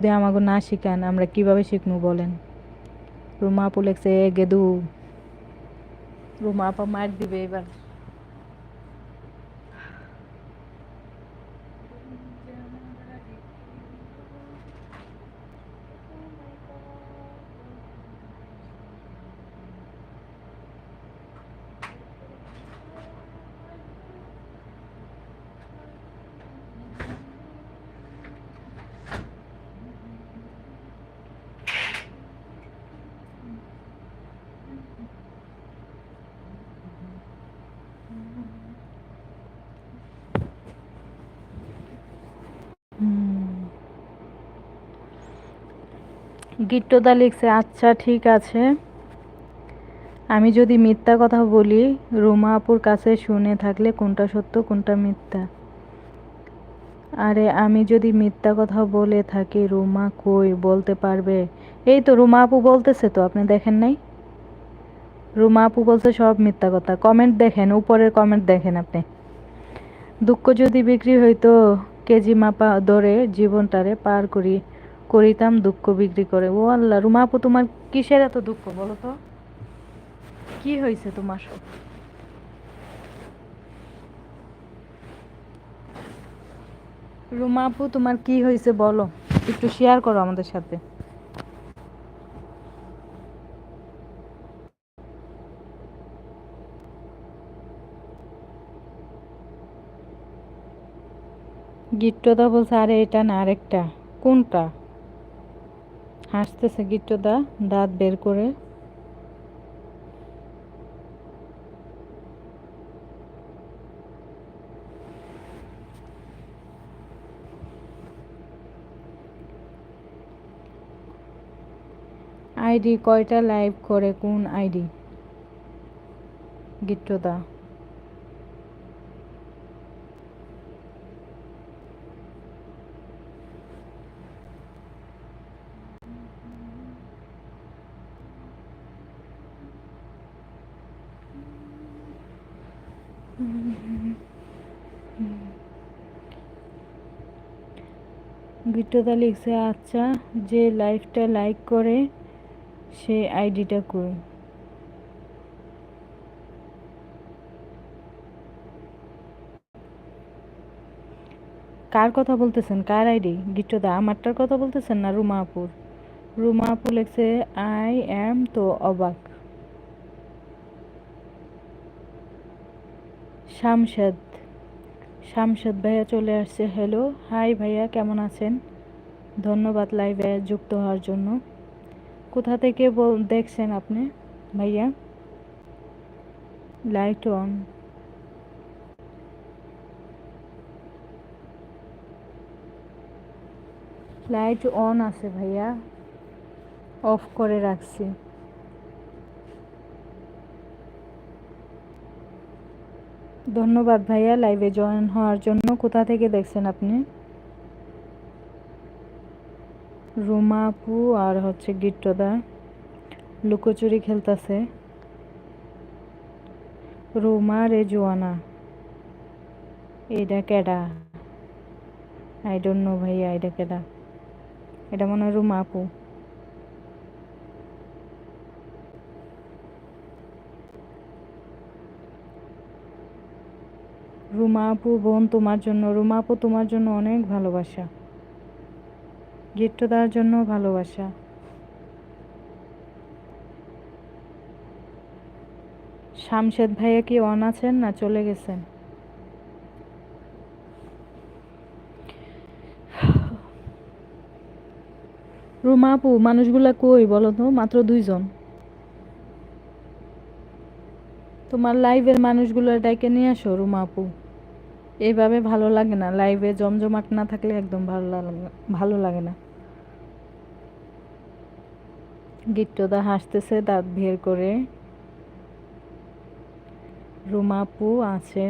যদি আমাকে না শিখান আমরা কিভাবে শিখবো বলেন? রুমা আপু লেখছে গেদু। রুমা আপা মার দিবে এবার। গিট্টদা লিখছে আচ্ছা ঠিক আছে, আমি যদি মিথ্যা কথা বলি রুমা আপুর কাছে শুনে থাকলে কোনটা সত্য কোনটা মিথ্যা? আরে আমি যদি মিথ্যা কথা বলে থাকি রুমা কই বলতে পারবে? এই তো রুমা আপু বলতেছে তো, আপনি দেখেন নাই? রুমা আপু বলছে সব মিথ্যা কথা। কমেন্ট দেখেন, উপরের কমেন্ট দেখেন আপনি। দুঃখ যদি বিক্রি হইতো কেজি মাপা ধরে জীবনটারে পার করিতাম দুঃখ বিক্রি করে। ও আল্লাহ, রুমা আপু তোমার কিসের এত দুঃখ বলো তো? কি হয়েছে তোমার? রুমা আপু তোমার কি হয়েছে বলো, একটু শেয়ার করো আমাদের সাথে। গিট্টদা বলছে আরে এটা না আরেকটা। কোনটা? হাসতেছে গিট্টদা দাঁত বের করে। আইডি কয়টা লাইভ করে কোন আইডি? গিট্টদা গিট্টদা লিখছে আচ্ছা, যে লাইভটা লাইক করে সে আইডিটা কই? কার কথা বলতেছেন? কার আইডি? গিট্টদা আমারটার কথা বলতেছেন না রুমা আপুর? রুমা আপু লিখছে আই অ্যাম তো অবাক। শামশেদ, শামশেদ ভাইয়া চলে আসছে। হ্যালো হাই ভাইয়া, কেমন আছেন? ধন্যবাদ লাইভে যুক্ত হওয়ার জন্য। কোথা থেকে দেখছেন আপনি ভাইয়া? Light on. লাইট অন আছে ভাইয়া, অফ করে রাখছি। ধন্যবাদ ভাইয়া লাইভে জয়েন হওয়ার জন্য। কোথা থেকে দেখছেন আপনি? রুমা আপু আর হচ্ছে গিট্টদা লুকোচুরি খেলতেছে। রুমা রে জোয়ানা, এটা কেডা? আই ডোন্ট নো ভাইয়া, এটা কেডা? এটা মনে হয় রুমা আপু। রুমা আপু বোন তোমার জন্য, রুমা আপু তোমার জন্য অনেক ভালোবাসা, গিট্টদার জন্য ভালোবাসা। শামশেদ ভাইয়া কি অন আছেন না চলে গেছেন? রুমা আপু মানুষগুলা কই বলো তো? মাত্র 2 জন। তোমার লাইভের মানুষগুলো ডাইকে নিয়ে আসো রুমা আপু। এইভাবে ভালো লাগে না, লাইভে জমজমাট না থাকলে একদম ভালো লাগে না। গিট্টদা হাসতেছে দাঁত বের করে। রুমা আপু আছে।